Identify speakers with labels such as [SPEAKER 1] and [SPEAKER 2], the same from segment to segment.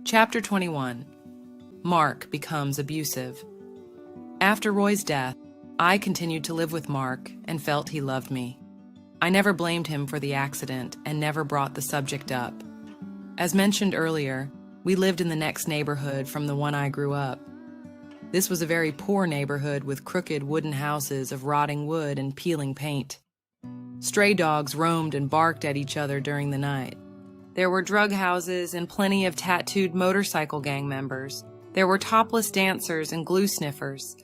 [SPEAKER 1] Chapter 21. Mark becomes abusive. After Roy's death, I continued to live with Mark and felt he loved me. I never blamed him for the accident and never brought the subject up. As mentioned earlier, we lived in the next neighborhood from the one I grew up. This was a very poor neighborhood with crooked wooden houses of rotting wood and peeling paint. Stray dogs roamed and barked at each other during the night. There were drug houses and plenty of tattooed motorcycle gang members. There were topless dancers and glue sniffers.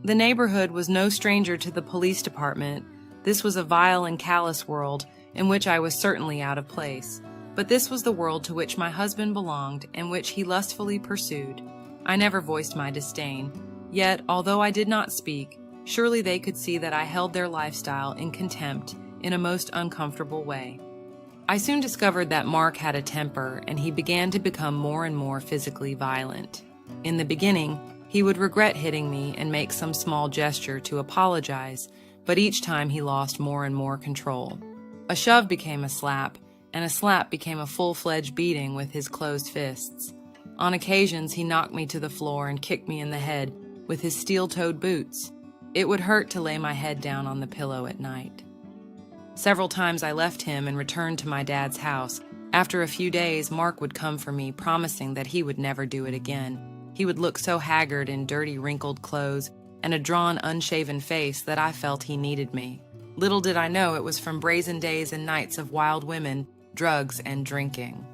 [SPEAKER 1] The neighborhood was no stranger to the police department. This was a vile and callous world in which I was certainly out of place. But this was the world to which my husband belonged and which he lustfully pursued. I never voiced my disdain. Yet, although I did not speak, surely they could see that I held their lifestyle in contempt in a most uncomfortable way. I soon discovered that Mark had a temper, and he began to become more and more physically violent. In the beginning, he would regret hitting me and make some small gesture to apologize, but each time he lost more and more control. A shove became a slap, and a slap became a full-fledged beating with his closed fists. On occasions, he knocked me to the floor and kicked me in the head with his steel-toed boots. It would hurt to lay my head down on the pillow at night. Several times I left him and returned to my dad's house. After a few days, Mark would come for me, promising that he would never do it again. He would look so haggard in dirty, wrinkled clothes and a drawn, unshaven face that I felt he needed me. Little did I know it was from brazen days and nights of wild women, drugs, and drinking.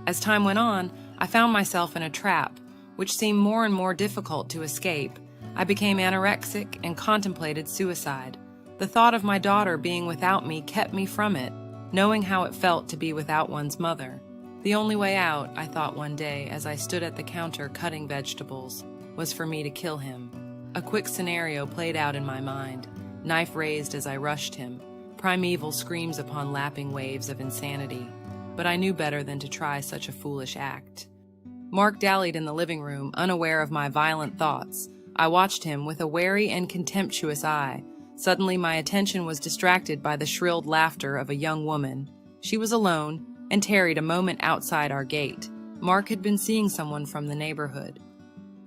[SPEAKER 1] As time went on, I found myself in a trap, which seemed more and more difficult to escape. I became anorexic and contemplated suicide. The thought of my daughter being without me kept me from it, knowing how it felt to be without one's mother. The only way out, I thought one day as I stood at the counter cutting vegetables, was for me to kill him. A quick scenario played out in my mind, knife raised as I rushed him, primeval screams upon lapping waves of insanity. But I knew better than to try such a foolish act. Mark dallied in the living room, unaware of my violent thoughts. I watched him with a wary and contemptuous eye. Suddenly my attention was distracted by the shrilled laughter of a young woman. She was alone and tarried a moment outside our gate. Mark had been seeing someone from the neighborhood.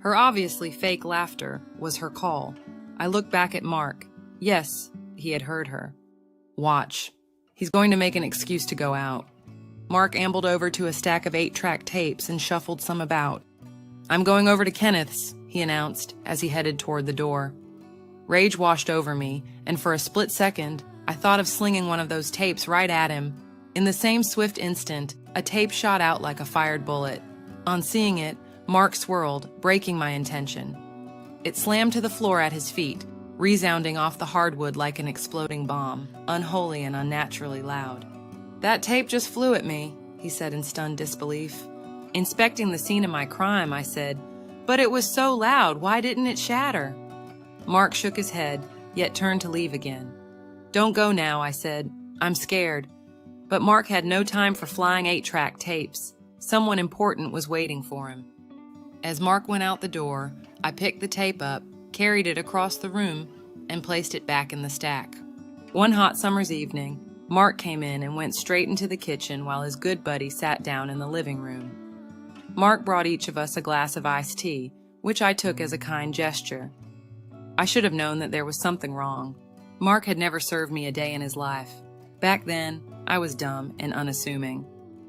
[SPEAKER 1] Her obviously fake laughter was her call. I looked back at Mark. Yes, he had heard her. Watch. He's going to make an excuse to go out. Mark ambled over to a stack of 8-track tapes and shuffled some about. I'm going over to Kenneth's, he announced as he headed toward the door. Rage washed over me, and for a split second, I thought of slinging one of those tapes right at him. In the same swift instant, a tape shot out like a fired bullet. On seeing it, Mark swirled, breaking my intention. It slammed to the floor at his feet, resounding off the hardwood like an exploding bomb, unholy and unnaturally loud. That tape just flew at me, he said in stunned disbelief. Inspecting the scene of my crime, I said, but it was so loud, why didn't it shatter? Mark shook his head, yet turned to leave again. Don't go now, I said. I'm scared. But Mark had no time for flying 8-track tapes. Someone important was waiting for him. As Mark went out the door, I picked the tape up, carried it across the room, and placed it back in the stack. One hot summer's evening, Mark came in and went straight into the kitchen while his good buddy sat down in the living room. Mark brought each of us a glass of iced tea, which I took as a kind gesture. I should have known that there was something wrong. Mark had never served me a day in his life. Back then, I was dumb and unassuming.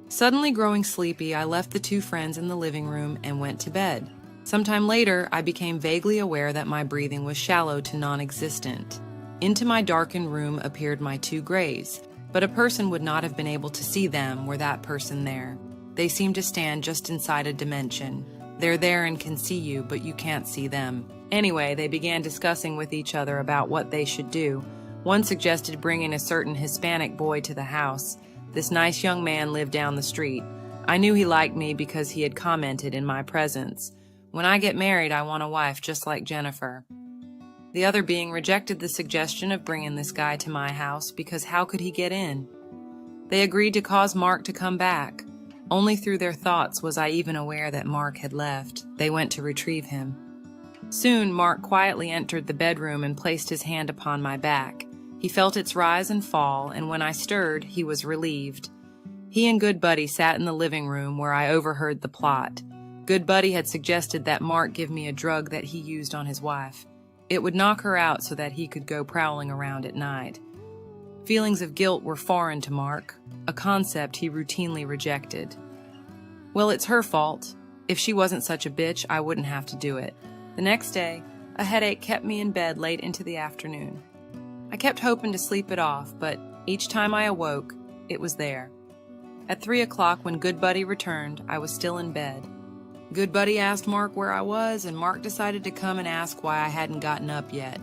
[SPEAKER 1] Suddenly growing sleepy, I left the two friends in the living room and went to bed. Sometime later, I became vaguely aware that my breathing was shallow to non-existent. Into my darkened room appeared my two grays, but a person would not have been able to see them were that person there. They seemed to stand just inside a dimension. They're there and can see you, but you can't see them. Anyway, they began discussing with each other about what they should do. One suggested bringing a certain Hispanic boy to the house. This nice young man lived down the street. I knew he liked me because he had commented in my presence. When I get married, I want a wife just like Jennifer. The other being rejected the suggestion of bringing this guy to my house because how could he get in? They agreed to cause Mark to come back. Only through their thoughts was I even aware that Mark had left. They went to retrieve him. Soon, Mark quietly entered the bedroom and placed his hand upon my back. He felt its rise and fall, and when I stirred, he was relieved. He and Good Buddy sat in the living room where I overheard the plot. Good Buddy had suggested that Mark give me a drug that he used on his wife. It would knock her out so that he could go prowling around at night. Feelings of guilt were foreign to Mark, a concept he routinely rejected. Well, it's her fault. If she wasn't such a bitch, I wouldn't have to do it. The next day, a headache kept me in bed late into the afternoon. I kept hoping to sleep it off, but each time I awoke, it was there. At 3 o'clock, when Good Buddy returned, I was still in bed. Good Buddy asked Mark where I was, and Mark decided to come and ask why I hadn't gotten up yet.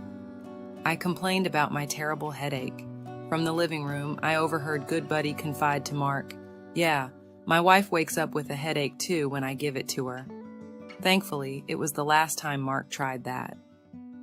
[SPEAKER 1] I complained about my terrible headache. From the living room, I overheard Good Buddy confide to Mark, "Yeah, my wife wakes up with a headache too when I give it to her." Thankfully, it was the last time Mark tried that.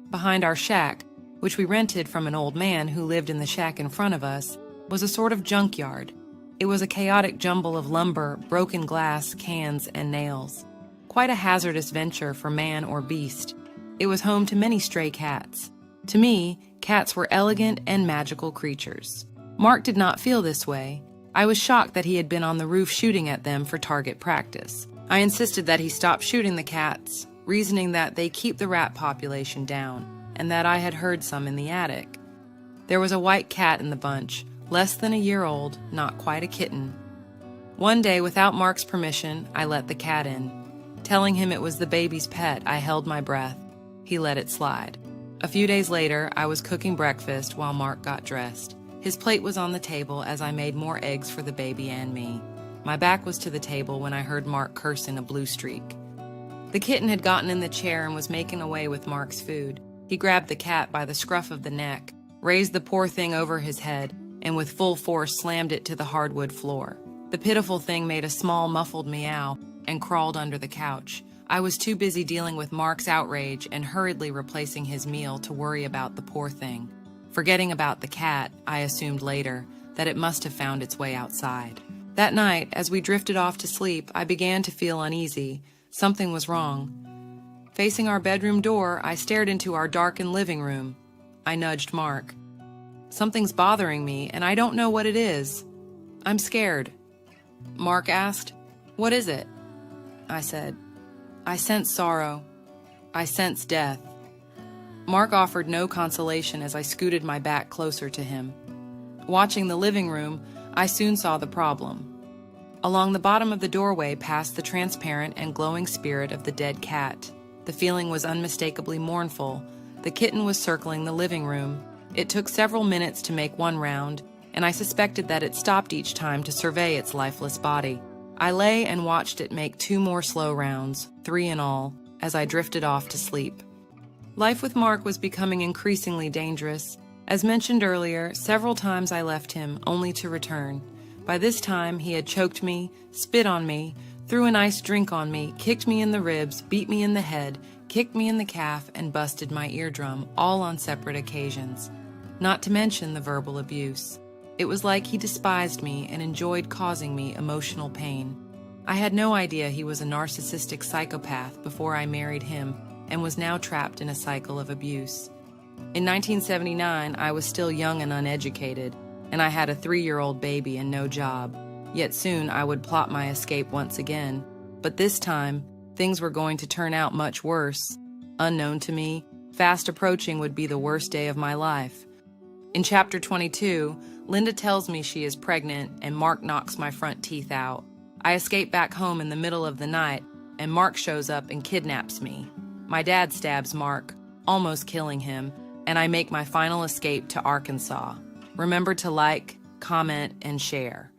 [SPEAKER 1] Behind our shack, which we rented from an old man who lived in the shack in front of us, was a sort of junkyard. It was a chaotic jumble of lumber, broken glass, cans, and nails. Quite a hazardous venture for man or beast. It was home to many stray cats. To me, cats were elegant and magical creatures. Mark did not feel this way. I was shocked that he had been on the roof shooting at them for target practice. I insisted that he stop shooting the cats, reasoning that they keep the rat population down, and that I had heard some in the attic. There was a white cat in the bunch, less than a year old, not quite a kitten. One day, without Mark's permission, I let the cat in. Telling him it was the baby's pet, I held my breath. He let it slide. A few days later, I was cooking breakfast while Mark got dressed. His plate was on the table as I made more eggs for the baby and me. My back was to the table when I heard Mark cursing a blue streak. The kitten had gotten in the chair and was making away with Mark's food. He grabbed the cat by the scruff of the neck, raised the poor thing over his head, and with full force slammed it to the hardwood floor. The pitiful thing made a small, muffled meow and crawled under the couch. I was too busy dealing with Mark's outrage and hurriedly replacing his meal to worry about the poor thing. Forgetting about the cat, I assumed later that it must have found its way outside. That night, as we drifted off to sleep, I began to feel uneasy. Something was wrong. Facing our bedroom door, I stared into our darkened living room. I nudged Mark. "Something's bothering me, and I don't know what it is. I'm scared." Mark asked, "What is it?" I said, "I sense sorrow. I sense death." Mark offered no consolation as I scooted my back closer to him. Watching the living room, I soon saw the problem. Along the bottom of the doorway passed the transparent and glowing spirit of the dead cat. The feeling was unmistakably mournful. The kitten was circling the living room. It took several minutes to make one round, and I suspected that it stopped each time to survey its lifeless body. I lay and watched it make 2 more slow rounds, 3 in all, as I drifted off to sleep. Life with Mark was becoming increasingly dangerous. As mentioned earlier, several times I left him, only to return. By this time, he had choked me, spit on me, threw an iced drink on me, kicked me in the ribs, beat me in the head, kicked me in the calf, and busted my eardrum, all on separate occasions. Not to mention the verbal abuse. It was like he despised me and enjoyed causing me emotional pain. I had no idea he was a narcissistic psychopath before I married him and was now trapped in a cycle of abuse. In 1979, I was still young and uneducated, and I had a 3-year-old baby and no job. Yet soon I would plot my escape once again. But this time, things were going to turn out much worse. Unknown to me, fast approaching would be the worst day of my life. In Chapter 22, Linda tells me she is pregnant and Mark knocks my front teeth out. I escape back home in the middle of the night, and Mark shows up and kidnaps me. My dad stabs Mark, almost killing him, and I make my final escape to Arkansas. Remember to like, comment, and share.